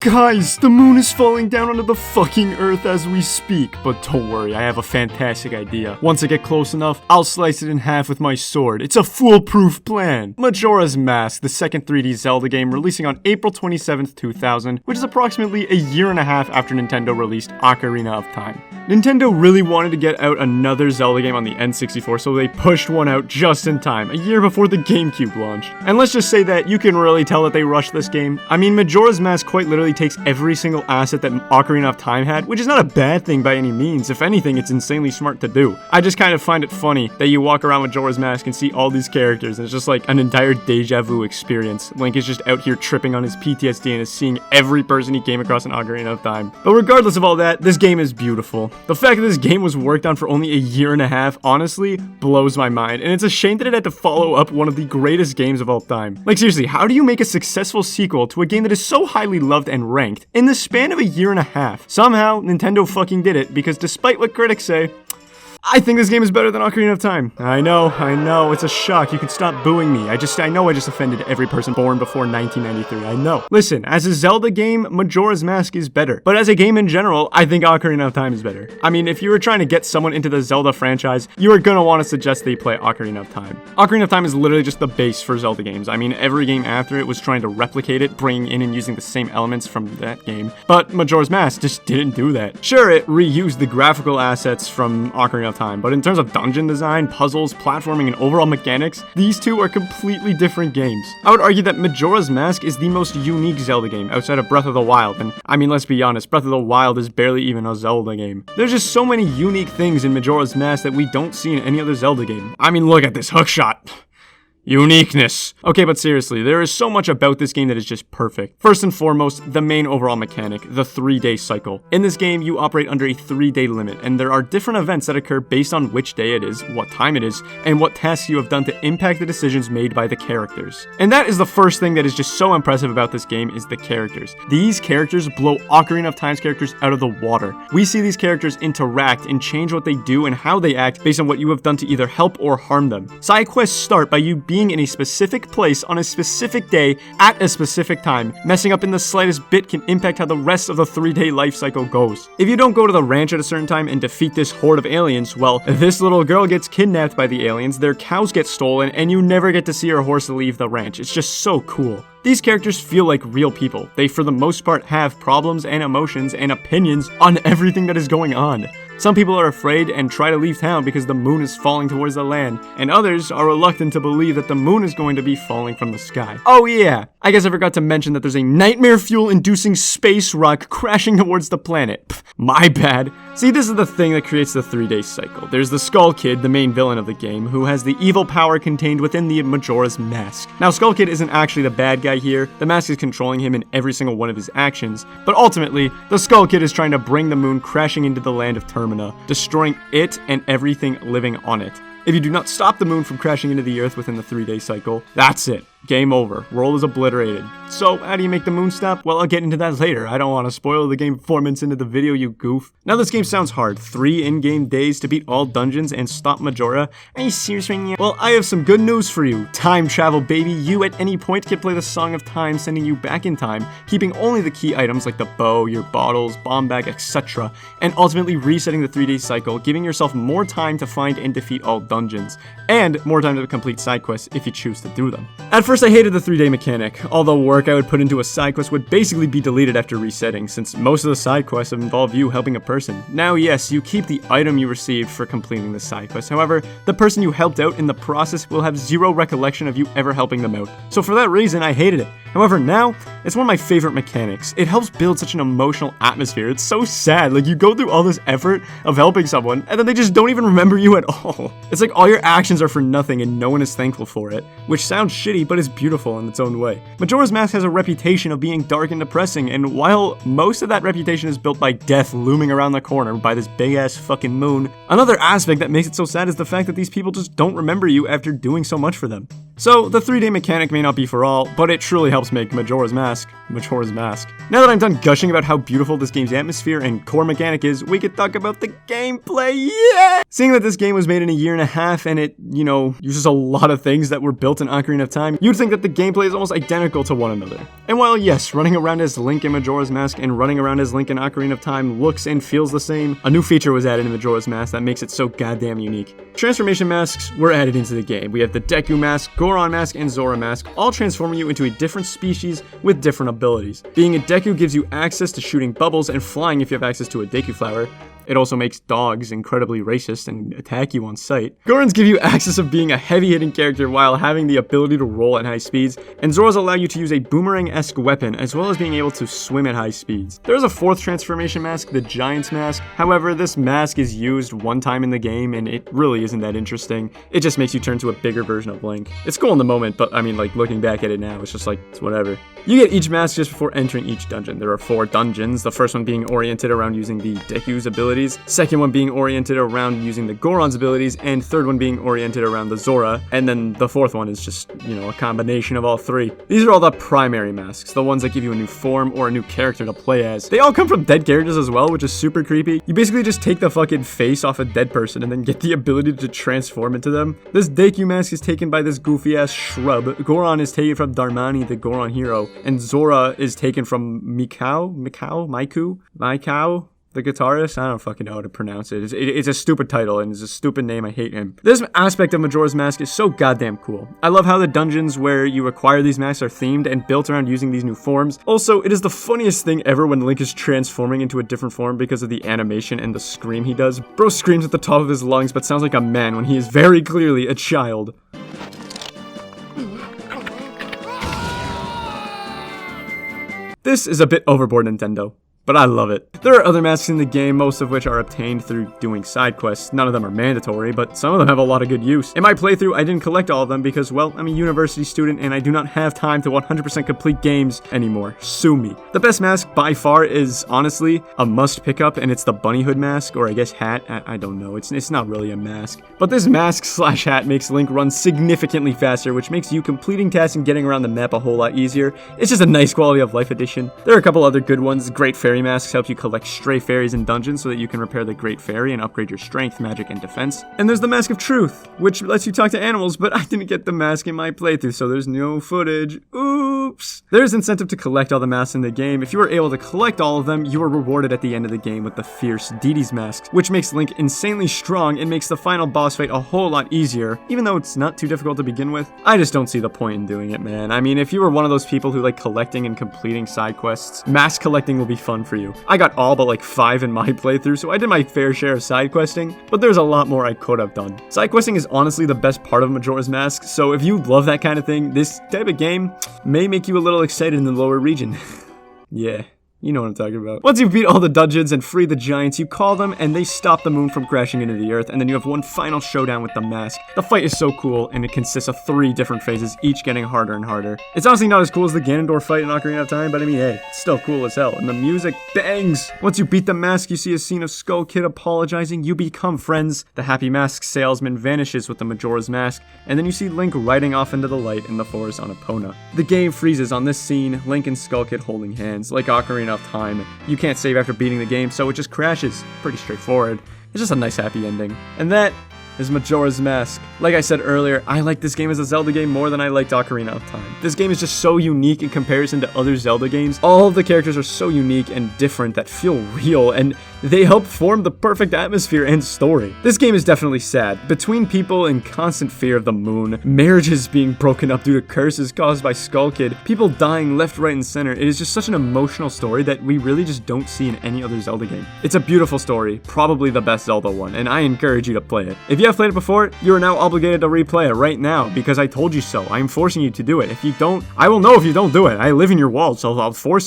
Guys, the moon is falling down onto the fucking earth as we speak. But don't worry, I have a fantastic idea. Once I get close enough, I'll slice it in half with my sword. It's a foolproof plan. Majora's Mask, the second 3D Zelda game, releasing on April 27th, 2000, which is approximately a year and a half after Nintendo released Ocarina of Time. Nintendo really wanted to get out another Zelda game on the N64, so they pushed one out just in time, a year before the GameCube launched. And let's just say that you can really tell that they rushed this game. I mean, Majora's Mask quite literally takes every single asset that Ocarina of Time had, which is not a bad thing by any means. If anything, it's insanely smart to do. I just kind of find it funny that you walk around Majora's Mask and see all these characters, and it's just like an entire deja vu experience. Link is just out here tripping on his PTSD and is seeing every person he came across in Ocarina of Time. But regardless of all that, this game is beautiful. The fact that this game was worked on for only a year and a half honestly blows my mind, and it's a shame that it had to follow up one of the greatest games of all time. Like seriously, how do you make a successful sequel to a game that is so highly loved and ranked in the span of a year and a half? Somehow, Nintendo fucking did it, because despite what critics say, I think this game is better than Ocarina of Time. I know, it's a shock. You can stop booing me. I know I just offended every person born before 1993. I know. Listen, as a Zelda game, Majora's Mask is better. But as a game in general, I think Ocarina of Time is better. I mean, if you were trying to get someone into the Zelda franchise, you are gonna want to suggest they play Ocarina of Time. Ocarina of Time is literally just the base for Zelda games. I mean, every game after it was trying to replicate it, bringing in and using the same elements from that game. But Majora's Mask just didn't do that. Sure, it reused the graphical assets from Ocarina of Time, but in terms of dungeon design, puzzles, platforming, and overall mechanics, these two are completely different games. I would argue that Majora's Mask is the most unique Zelda game outside of Breath of the Wild, and I mean, let's be honest, Breath of the Wild is barely even a Zelda game. There's just so many unique things in Majora's Mask that we don't see in any other Zelda game. I mean, look at this hookshot. Uniqueness. Okay, but seriously, there is so much about this game that is just perfect. First and foremost, the main overall mechanic, the 3-day cycle. In this game, you operate under a 3-day limit, and there are different events that occur based on which day it is, what time it is, and what tasks you have done to impact the decisions made by the characters. And that is the first thing that is just so impressive about this game, is the characters. These characters blow Ocarina of Time's characters out of the water. We see these characters interact and change what they do and how they act based on what you have done to either help or harm them. Side quests start by you being in a specific place on a specific day at a specific time. Messing up in the slightest bit can impact how the rest of the 3-day life cycle goes. If you don't go to the ranch at a certain time and defeat this horde of aliens, well, this little girl gets kidnapped by the aliens, their cows get stolen, and you never get to see her horse leave the ranch. It's just so cool. These characters feel like real people. They, for the most part, have problems and emotions and opinions on everything that is going on. Some people are afraid and try to leave town because the moon is falling towards the land, and others are reluctant to believe that the moon is going to be falling from the sky. Oh yeah, I guess I forgot to mention that there's a nightmare fuel-inducing space rock crashing towards the planet. Pff, my bad. See, this is the thing that creates the 3-day cycle. There's the Skull Kid, the main villain of the game, who has the evil power contained within the Majora's Mask. Now, Skull Kid isn't actually the bad guy here. The mask is controlling him in every single one of his actions, but ultimately, the Skull Kid is trying to bring the moon crashing into the land of Termina, destroying it and everything living on it. If you do not stop the moon from crashing into the earth within the 3-day cycle, that's it. Game over. World is obliterated. So, how do you make the moon stop? Well, I'll get into that later. I don't want to spoil the game before minutes into the video, you goof. Now, this game sounds hard. 3 in-game days to beat all dungeons and stop Majora. Are you serious right now? Well, I have some good news for you. Time travel, baby. You, at any point, can play the Song of Time, sending you back in time, keeping only the key items like the bow, your bottles, bomb bag, etc., and ultimately resetting the 3-day cycle, giving yourself more time to find and defeat all dungeons, and more time to complete side quests if you choose to do them. At first, I hated the 3-day mechanic. All the work I would put into a side quest would basically be deleted after resetting, since most of the side quests involve you helping a person. Now, yes, you keep the item you received for completing the side quest. However, the person you helped out in the process will have zero recollection of you ever helping them out. So for that reason, I hated it. However, now, it's one of my favorite mechanics. It helps build such an emotional atmosphere. It's so sad. Like, you go through all this effort of helping someone, and then they just don't even remember you at all. It's like all your actions are for nothing and no one is thankful for it, which sounds shitty, but is beautiful in its own way. Majora's Mask has a reputation of being dark and depressing, and while most of that reputation is built by death looming around the corner by this big-ass fucking moon, another aspect that makes it so sad is the fact that these people just don't remember you after doing so much for them. So, the 3D mechanic may not be for all, but it truly helps make Majora's Mask. Now that I'm done gushing about how beautiful this game's atmosphere and core mechanic is, we could talk about the gameplay, yeah! Seeing that this game was made in a year and a half and it, uses a lot of things that were built in Ocarina of Time, you'd think that the gameplay is almost identical to one another. And while yes, running around as Link in Majora's Mask and running around as Link in Ocarina of Time looks and feels the same, a new feature was added in Majora's Mask that makes it so goddamn unique. Transformation masks were added into the game. We have the Deku Mask, Goron Mask, and Zora Mask, all transforming you into a different species with different abilities. Being a Deku gives you access to shooting bubbles and flying if you have access to a Deku Flower. It also makes dogs incredibly racist and attack you on sight. Gorons give you access of being a heavy-hitting character while having the ability to roll at high speeds, and Zoras allow you to use a boomerang-esque weapon as well as being able to swim at high speeds. There is a fourth transformation mask, the Giant's Mask. However, this mask is used one time in the game and it really isn't that interesting. It just makes you turn to a bigger version of Link. It's cool in the moment, but I mean, like, looking back at it now, it's just like, it's whatever. You get each mask just before entering each dungeon. There are 4 dungeons, the first one being oriented around using the Deku's abilities, second one being oriented around using the Goron's abilities, and third one being oriented around the Zora, and then the fourth one is just, a combination of all 3. These are all the primary masks, the ones that give you a new form or a new character to play as. They all come from dead characters as well, which is super creepy. You basically just take the fucking face off a dead person and then get the ability to transform into them. This Deku mask is taken by this goofy-ass shrub, Goron is taken from Darmani, the Goron hero, and Zora is taken from Mikau, the guitarist? I don't fucking know how to pronounce it. It's a stupid title and it's a stupid name. I hate him. This aspect of Majora's Mask is so goddamn cool. I love how the dungeons where you acquire these masks are themed and built around using these new forms. Also, it is the funniest thing ever when Link is transforming into a different form because of the animation and the scream he does. Bro screams at the top of his lungs but sounds like a man when he is very clearly a child. This is a bit overboard, Nintendo, but I love it. There are other masks in the game, most of which are obtained through doing side quests. None of them are mandatory, but some of them have a lot of good use. In my playthrough, I didn't collect all of them because, well, I'm a university student and I do not have time to 100% complete games anymore. Sue me. The best mask by far is, honestly, a must pick up, and it's the bunny hood mask, or I guess hat. I don't know. It's not really a mask. But this mask slash hat makes Link run significantly faster, which makes you completing tasks and getting around the map a whole lot easier. It's just a nice quality of life addition. There are a couple other good ones. Great Fairy masks help you collect stray fairies in dungeons so that you can repair the Great Fairy and upgrade your strength, magic, and defense. And there's the Mask of Truth, which lets you talk to animals, but I didn't get the mask in my playthrough, so there's no footage. Oops. There's incentive to collect all the masks in the game. If you are able to collect all of them, you are rewarded at the end of the game with the Fierce Deity's Masks, which makes Link insanely strong and makes the final boss fight a whole lot easier, even though it's not too difficult to begin with. I just don't see the point in doing it, man. I mean, if you were one of those people who like collecting and completing side quests, mask collecting will be fun for you. I got all but like 5 in my playthrough, so I did my fair share of side questing, but there's a lot more I could have done. Side questing is honestly the best part of Majora's Mask, so if you love that kind of thing, this type of game may make you a little excited in the lower region. Yeah. You know what I'm talking about. Once you beat all the dungeons and free the giants, you call them and they stop the moon from crashing into the earth, and then you have one final showdown with the mask. The fight is so cool, and it consists of 3 different phases, each getting harder and harder. It's honestly not as cool as the Ganondorf fight in Ocarina of Time, but I mean, hey, it's still cool as hell, and the music bangs! Once you beat the mask, you see a scene of Skull Kid apologizing, you become friends. The happy mask salesman vanishes with the Majora's Mask, and then you see Link riding off into the light in the forest on Epona. The game freezes on this scene, Link and Skull Kid holding hands, like Ocarina of Time. You can't save after beating the game, so it just crashes. Pretty straightforward. It's just a nice happy ending. And that is Majora's Mask. Like I said earlier, I like this game as a Zelda game more than I liked Ocarina of Time. This game is just so unique in comparison to other Zelda games. All of the characters are so unique and different that feel real, and they help form the perfect atmosphere and story. This game is definitely sad. Between people in constant fear of the moon, marriages being broken up due to curses caused by Skull Kid, people dying left, right, and center, it is just such an emotional story that we really just don't see in any other Zelda game. It's a beautiful story, probably the best Zelda one, and I encourage you to play it. If you have played it before, you are now obligated to replay it right now because I told you so. I am forcing you to do it. If you don't, I will know if you don't do it. I live in your walls, so I'll force you.